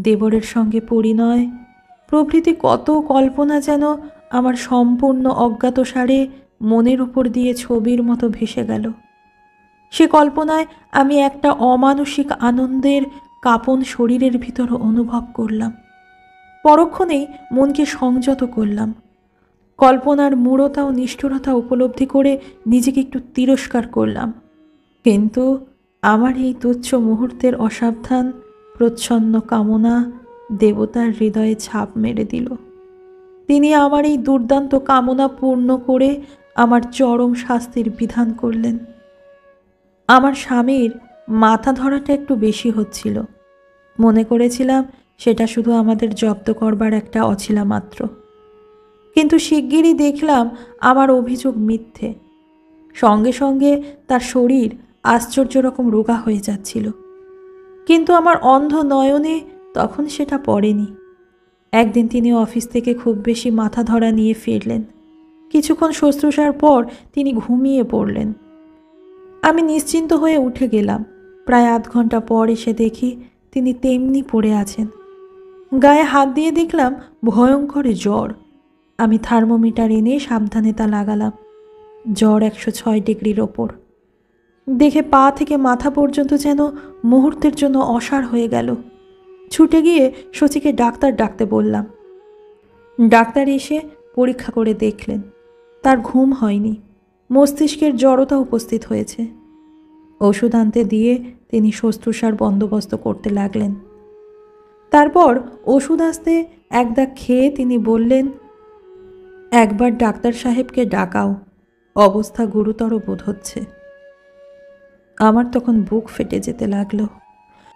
দেবরের সঙ্গে পরিণয় প্রভৃতি কত কল্পনা যেন আমার সম্পূর্ণ অজ্ঞাতসারে মনের উপর দিয়ে ছবির মতো ভেসে গেল। সে কল্পনায় আমি একটা অমানসিক আনন্দের কাঁপন শরীরের ভিতর অনুভব করলাম। পরক্ষণেই মনকে সংযত করলাম। কল্পনার মূঢ়তা ও নিষ্ঠুরতা উপলব্ধি করে নিজেকে একটু তিরস্কার করলাম। কিন্তু আমার এই তুচ্ছ মুহূর্তের অসাবধান প্রচ্ছন্ন কামনা দেবতার হৃদয়ে ছাপ মেরে দিল। তিনি আমার এই দুর্দান্ত কামনা পূর্ণ করে আমার চরম শাস্তির বিধান করলেন। আমার স্বামীর মাথা ধরাটা একটু বেশি হচ্ছিল। মনে করেছিলাম সেটা শুধু আমাদের জব্দ করবার একটা অছিলা মাত্র। কিন্তু শিগগিরই দেখলাম আমার অভিযোগ মিথ্যে। সঙ্গে সঙ্গে তার শরীর আশ্চর্য রকম রোগা হয়ে যাচ্ছিল। কিন্তু আমার অন্ধ নয়নে তখন সেটা পড়েনি। একদিন তিনি অফিস থেকে খুব বেশি মাথা ধরা নিয়ে ফিরলেন। কিছুক্ষণ শুশ্রূষার পর তিনি ঘুমিয়ে পড়লেন। আমি নিশ্চিন্ত হয়ে উঠে গেলাম। প্রায় আধ ঘন্টা পর এসে দেখি তিনি তেমনি পড়ে আছেন। গায়ে হাত দিয়ে দেখলাম ভয়ঙ্কর জ্বর। আমি থার্মোমিটার এনে সাবধানে তা লাগালাম। জ্বর 106 ডিগ্রির ওপর। দেখে পা থেকে মাথা পর্যন্ত যেন মুহূর্তের জন্য অসাড় হয়ে গেল। ছুটে গিয়ে শচীকে ডাক্তার ডাকতে বললাম। ডাক্তার এসে পরীক্ষা করে দেখলেন তার ঘুম হয়নি, মস্তিষ্কের জড়তা উপস্থিত হয়েছে। ওষুধ আনতে দিয়ে তিনি শুশ্রূষার বন্দোবস্ত করতে লাগলেন। তারপর ওষুধ আসতে এক দাগ খেয়ে তিনি বললেন, একবার ডাক্তার সাহেবকে ডাকাও, অবস্থা গুরুতর বোধ হচ্ছে। আমার তখন বুক ফেটে যেতে লাগলো।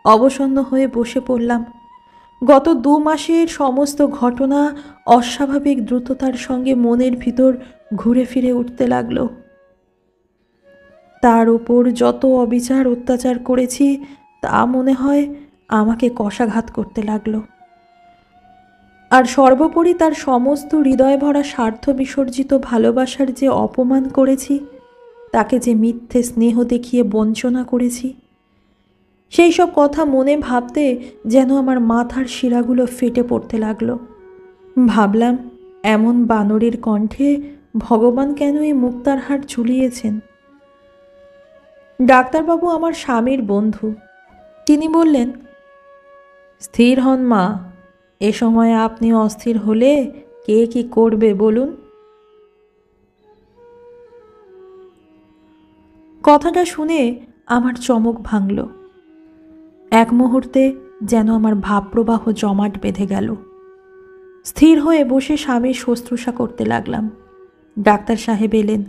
অবসন্ন হয়ে বসে পড়লাম। গত 2 মাসের সমস্ত ঘটনা অস্বাভাবিক দ্রুততার সঙ্গে মনের ভিতর ঘুরে ফিরে উঠতে লাগলো। তার উপর যত অবিচার অত্যাচার করেছি তা মনে হয় আমাকে কষাঘাত করতে লাগলো। আর সর্বোপরি তার সমস্ত হৃদয় ভরা স্বার্থ বিসর্জিত ভালোবাসার যে অপমান করেছি, তাকে যে মিথ্যে স্নেহ দেখিয়ে বঞ্চনা করেছি, সেই সব কথা মনে ভাবতে যেন আমার মাথার শিরাগুলো ফেটে পড়তে লাগলো। ভাবলাম, এমন বানরের কণ্ঠে ভগবান কেন এই মুক্তার হার ঝুলিয়েছেন? ডাক্তারবাবু আমার স্বামীর বন্ধু। তিনি বললেন, স্থির হন মা, এ সময় আপনি অস্থির হলে কে কি করবে বলুন? কথাটা শুনে আমার চমক ভাঙল। এক মুহূর্তে যেন আমার ভাবপ্রবাহ জমাট বেঁধে গেল। স্থির হয়ে বসে স্বামীর শুশ্রূষা করতে লাগলাম। ডাক্তার সাহেব এলেন,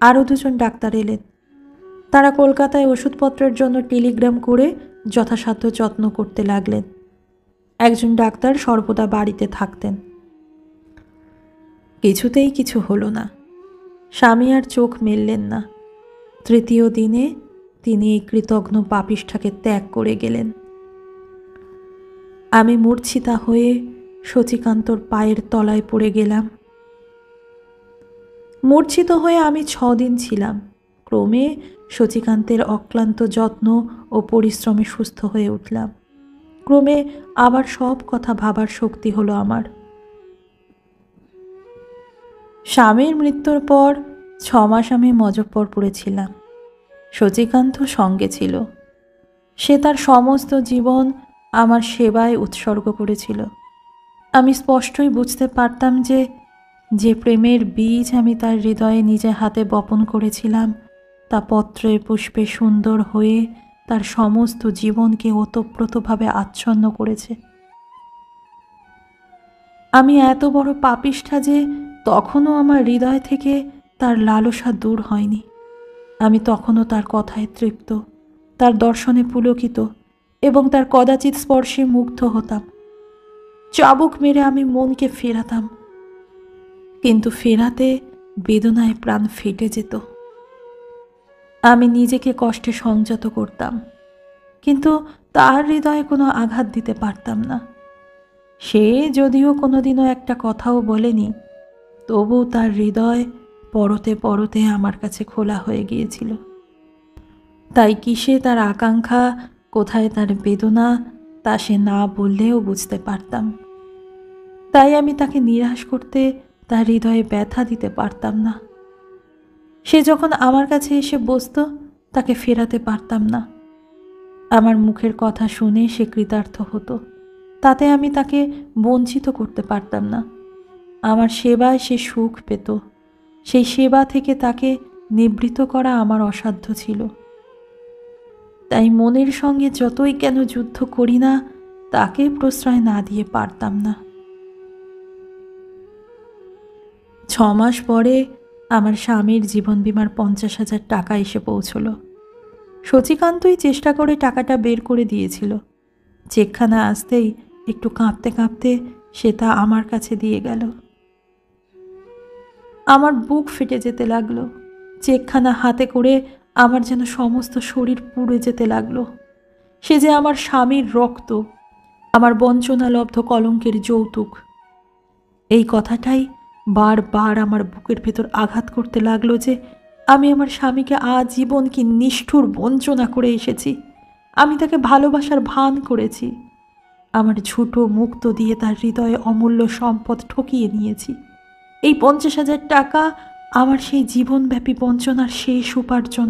আরও 2 জন ডাক্তার এলেন। তারা কলকাতায় ওষুধপত্রের জন্য টেলিগ্রাম করে যথাসাধ্য যত্ন করতে লাগলেন। একজন ডাক্তার সর্বদা বাড়িতে থাকতেন। কিছুতেই কিছু হলো না। স্বামী আর চোখ মেললেন না। 3য় দিনে তিনি এই কৃতঘ্ন পাপিষ্ঠাকে ত্যাগ করে গেলেন। আমি মূর্ছিতা হয়ে শচীকান্তর পায়ের তলায় পড়ে গেলাম। মূর্ছিত হয়ে আমি 6 দিন ছিলাম। ক্রমে শচীকান্তের অক্লান্ত যত্ন ও পরিশ্রমে সুস্থ হয়ে উঠলাম। ক্রমে আবার সব কথা ভাবার শক্তি হলো আমার। স্বামীর মৃত্যুর পর 6 মাস আমি মজফ্ফরপুরে ছিলাম। শচীকান্ত সঙ্গে ছিল। সে তার সমস্ত জীবন আমার সেবায় উৎসর্গ করেছিল। আমি স্পষ্টই বুঝতে পারতাম যে যে প্রেমের বীজ আমি তার হৃদয়ে নিজে হাতে বপন করেছিলাম তা পত্রে পুষ্পে সুন্দর হয়ে তার সমস্ত জীবনকে ওতপ্রোতভাবে আচ্ছন্ন করেছে। আমি এত বড় পাপিষ্ঠা যে তখনও আমার হৃদয় থেকে তার লালসা দূর হয়নি। আমি তখনও তার কথায় তৃপ্ত, তার দর্শনে পুলকিত এবং তার কদাচিৎ স্পর্শে মুগ্ধ হতাম। চাবুক মেরে আমি মনকে ফেরাতাম, কিন্তু ফেরাতে বেদনায় প্রাণ ফেটে যেত। আমি নিজেকে কষ্টে সংযত করতাম, কিন্তু তার হৃদয়ে কোনো আঘাত দিতে পারতাম না। সে যদিও কোনোদিনও একটা কথাও বলেনি, তবু তার হৃদয় পরতে পরতে আমার কাছে খোলা হয়ে গিয়েছিল। তাই কিসে তার আকাঙ্ক্ষা, কোথায় তার বেদনা, তা সে না বললেও বুঝতে পারতাম। তাই আমি তাকে নিরাশ করতে, তার হৃদয়ে ব্যথা দিতে পারতাম না। সে যখন আমার কাছে এসে বসতো, তাকে ফেরাতে পারতাম না। আমার মুখের কথা শুনে সে কৃতার্থ হতো, তাতে আমি তাকে বঞ্চিত করতে পারতাম না। আমার সেবায় সে সুখ পেত, সেই সেবা থেকে তাকে নিবৃত্ত করা আমার অসাধ্য ছিল। তাই মনের সঙ্গে যতই কেন যুদ্ধ করি না, তাকে প্রশ্রয় না দিয়ে পারতাম না। 6 মাস পরে আমার স্বামীর জীবন বীমার 50,000 টাকা এসে পৌঁছল। শচীকান্তই চেষ্টা করে টাকাটা বের করে দিয়েছিল। চেকখানা আসতেই একটু কাঁপতে কাঁপতে সে তা আমার কাছে দিয়ে গেল। আমার বুক ফেটে যেতে লাগলো। চেকখানা হাতে করে আমার যেন সমস্ত শরীর পুড়ে যেতে লাগলো। সে যে আমার স্বামীর রক্ত, আমার বঞ্চনালব্ধ কলঙ্কের যৌতুক। এই কথাটাই বারবার আমার বুকের ভেতর আঘাত করতে লাগলো যে আমি আমার স্বামীকে আজীবন কি নিষ্ঠুর বঞ্চনা করে এসেছি। আমি তাকে ভালোবাসার ভান করেছি। আমার ঝুটো মুক্ত দিয়ে তার হৃদয়ে অমূল্য সম্পদ ঠকিয়ে নিয়েছি। এই 50,000 টাকা আমার সেই জীবনব্যাপী বঞ্চনার শেষ উপার্জন।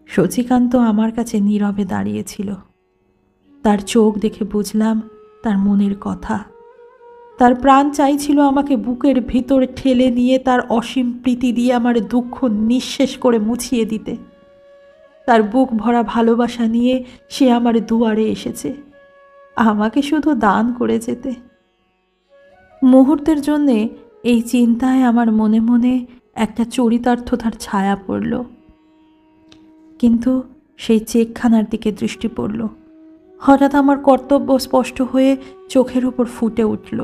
শচীকান্ত আমার কাছে নীরবে দাঁড়িয়েছিল। তার চোখ দেখে বুঝলাম তার মনের কথা। তার প্রাণ চাইছিল আমাকে বুকের ভিতর ঠেলে নিয়ে তার অসীম প্রীতি দিয়ে আমার দুঃখ নিঃশেষ করে মুছিয়ে দিতে। তার বুক ভরা ভালোবাসা নিয়ে সে আমার দুয়ারে এসেছে, আমাকে শুধু দান করে যেতে। মুহূর্তের জন্যে এই চিন্তায় আমার মনে মনে একটা চরিতার্থতার ছায়া পড়ল। কিন্তু সেই চেকখানার দিকে দৃষ্টি পড়ল। হঠাৎ আমার কর্তব্য স্পষ্ট হয়ে চোখের উপর ফুটে উঠল।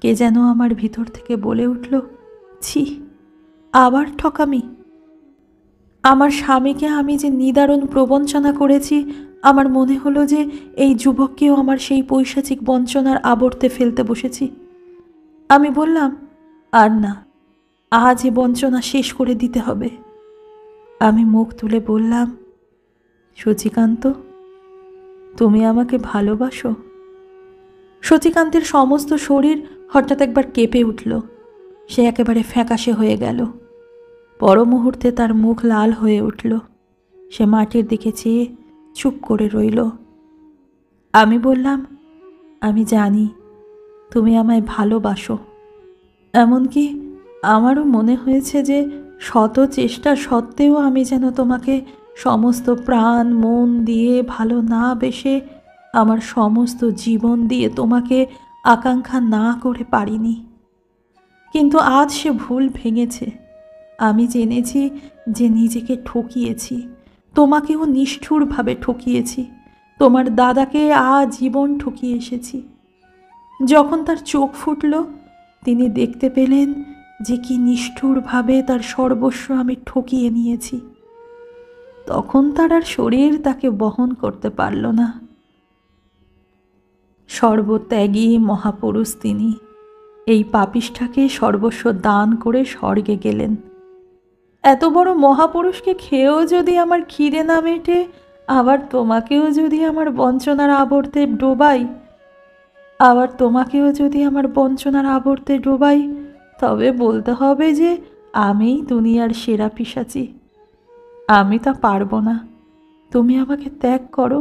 কে যেন আমার ভিতর থেকে বলে উঠল, ছি, আবার ঠকামি। আমার স্বামীকে আমি যে নিদারুণ প্রবঞ্চনা করেছি, আমার মনে হলো যে এই যুবককেও আমার সেই পৈশাচিক বঞ্চনার আবর্তে ফেলতে বসেছি। আমি বললাম, আর না, আজ এ বঞ্চনা শেষ করে দিতে হবে। আমি মুখ তুলে বললাম, সচিকান্ত, তুমি আমাকে ভালোবাসো? সচিকান্তের সমস্ত শরীর হঠাৎ একবার কেঁপে উঠল। সে একেবারে ফ্যাকাশে হয়ে গেল। পর মুহূর্তে তার মুখ লাল হয়ে উঠল। সে মাটির দিকে চেয়ে চুপ করে রইল। আমি বললাম, আমি জানি তুমি আমায় ভালোবাসো। এমনকি আমারও মনে হয়েছে যে শত চেষ্টা সত্ত্বেও আমি যেন তোমাকে সমস্ত প্রাণ মন দিয়ে ভালো না বেসে আমার সমস্ত জীবন দিয়ে তোমাকে আকাঙ্ক্ষা না করে পারিনি। কিন্তু আজ সে ভুল ভেঙেছে। আমি জেনেছি যে নিজেকে ঠকিয়েছি, তোমাকেও নিষ্ঠুরভাবে ঠকিয়েছি, তোমার দাদাকে আজীবন ঠকিয়ে এসেছি। যখন তার চোখ ফুটল, তিনি দেখতে পেলেন যে কি নিষ্ঠুরভাবে তার সর্বস্ব আমি ঠকিয়ে নিয়েছি। তখন তার আর শরীর তাকে বহন করতে পারল না। সর্বত্যাগী মহাপুরুষ তিনি এই পাপিষ্ঠাকে সর্বস্ব দান করে স্বর্গে গেলেন। এত বড় মহাপুরুষকে খেয়েও যদি আমার খিদে না মেটে, আবার তোমাকেও যদি আমার বঞ্চনার আবর্তে ডোবাই, তবে বলতে হবে যে আমিই দুনিয়ার সেরা পিশাচি। আমি তা পারবো না। তুমি আমাকে ত্যাগ করো।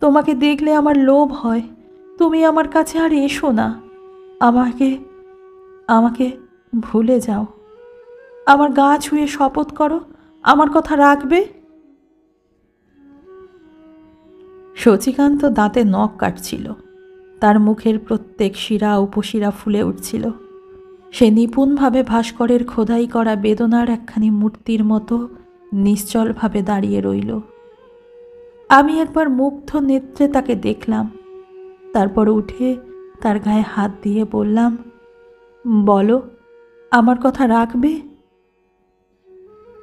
তোমাকে দেখলে আমার লোভ হয়। তুমি আমার কাছে আর এসো না। আমাকে ভুলে যাও। আমার গা ছুঁয়ে শপথ করো, আমার কথা রাখবে। সচিকান্ত দাঁতে নখ কাটছিল। তার মুখের প্রত্যেক শিরা উপশিরা ফুলে উঠছিল। সে নিপুণভাবে ভাস্করের খোদাই করা বেদনার একখানি মূর্তির মতো নিশ্চলভাবে দাঁড়িয়ে রইল। আমি একবার মুগ্ধ নেত্রে তাকে দেখলাম। তারপর উঠে তার গায়ে হাত দিয়ে বললাম, বলো, আমার কথা রাখবে?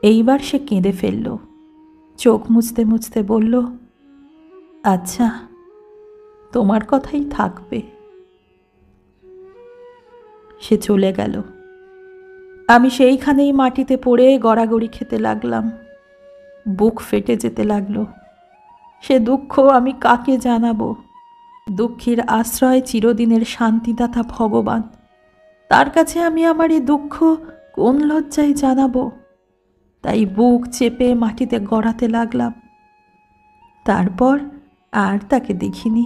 এইবার সে কেঁদে ফেলল। চোখ মুছতে মুছতে বলল, আচ্ছা, তোমার কথাই থাকবে। সে চলে গেল। আমি সেইখানেই মাটিতে পড়ে গড়াগড়ি খেতে লাগলাম। বুক ফেটে যেতে লাগলো। সে দুঃখ আমি কাকে জানাবো? দুঃখীর আশ্রয় চিরদিনের শান্তিদাতা ভগবান। তার কাছে আমি আমার এই দুঃখ কোন লজ্জায় জানাবো? তাই বুক চেপে মাটিতে গড়াতে লাগলাম। তারপর আর তাকে দেখিনি।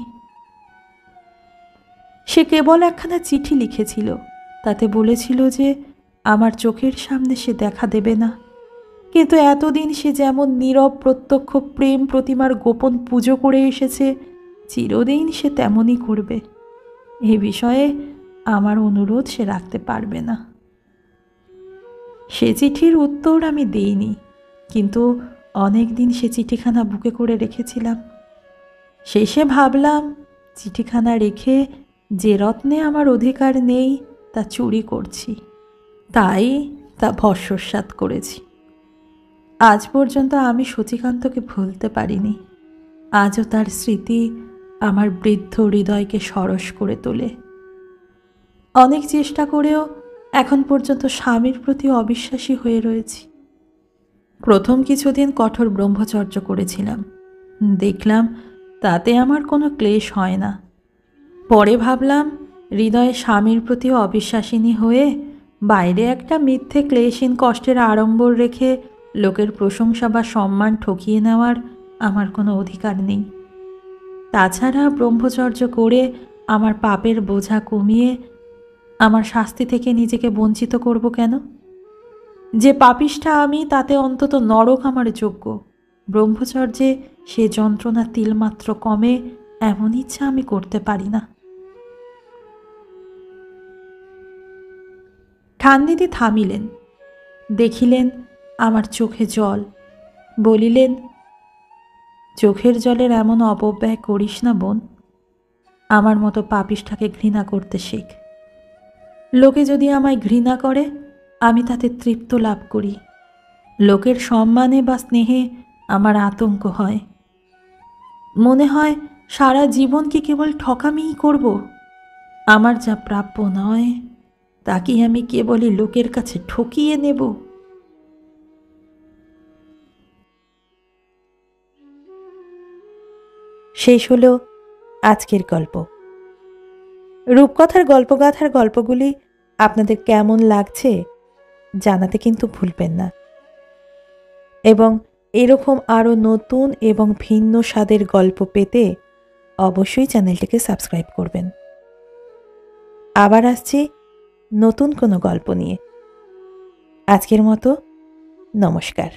সে কেবল একখানা চিঠি লিখেছিল। তাতে বলেছিল যে আমার চোখের সামনে সে দেখা দেবে না, কিন্তু এতদিন সে যেমন নীরব প্রত্যক্ষ প্রেম প্রতিমার গোপন পুজো করে এসেছে, চিরদিন সে তেমনই করবে। এ বিষয়ে আমার অনুরোধ সে রাখতে পারবে না। সে চিঠির উত্তর আমি দেইনি, কিন্তু অনেক দিন সে চিঠিখানা বুকে করে রেখেছিলাম। শেষে ভাবলাম, চিঠিখানা রেখে যে রত্নে আমার অধিকার নেই তা চুরি করছি, তাই তা ভস্মসাৎ করেছি। আজ পর্যন্ত আমি সচিকান্তকে ভুলতে পারিনি। আজও তার স্মৃতি আমার বৃদ্ধ হৃদয়কে সরস করে তোলে। অনেক চেষ্টা করেও এখন পর্যন্ত স্বামীর প্রতি অবিশ্বাসী হয়ে রয়েছি। প্রথম কিছুদিন কঠোর ব্রহ্মচর্য করেছিলাম। দেখলাম তাতে আমার কোনো ক্লেশ হয় না। পরে ভাবলাম, হৃদয়ে স্বামীর প্রতি অবিশ্বাসিনী হয়ে বাইরে একটা মিথ্যে ক্লেশহীন কষ্টের আড়ম্বর রেখে লোকের প্রশংসা বা সম্মান ঠকিয়ে নেওয়ার আমার কোনো অধিকার নেই। তাছাড়া ব্রহ্মচর্য করে আমার পাপের বোঝা কমিয়ে আমার শাস্তি থেকে নিজেকে বঞ্চিত করব কেন? যে পাপিষ্ঠা আমি, তাতে অন্তত নরক আমার যোগ্য। ব্রহ্মচর্যে সে যন্ত্রণা তিলমাত্র কমে এমন ইচ্ছা আমি করতে পারি না। ঠান্দিদি থামিলেন, দেখিলেন আমার চোখে জল, বলিলেন, চোখের জলের এমন অপব্যয় করিস না বোন। আমার মতো পাপিষ্ঠাকে ঘৃণা করতে শেখ। লোকে যদি আমায় ঘৃণা করে, আমি তাতে তৃপ্ত লাভ করি। লোকের সম্মানে বা স্নেহে আমার আতঙ্ক হয়। মনে হয় সারা জীবন কি কেবল ঠকামিই করব? আমার যা প্রাপ্য নয় তা কি আমি কেবলই লোকের কাছে ঠকিয়ে নেব? শেষ হলো আজকের গল্প। রূপকথার গল্পগাথার গল্পগুলি আপনাদের কেমন লাগছে জানাতে কিন্তু ভুলবেন না, এবং এরকম আরও নতুন এবং ভিন্ন স্বাদের গল্প পেতে অবশ্যই চ্যানেলটিকে সাবস্ক্রাইব করবেন। আবার আসছি নতুন কোনো গল্প নিয়ে। আজকের মতো নমস্কার।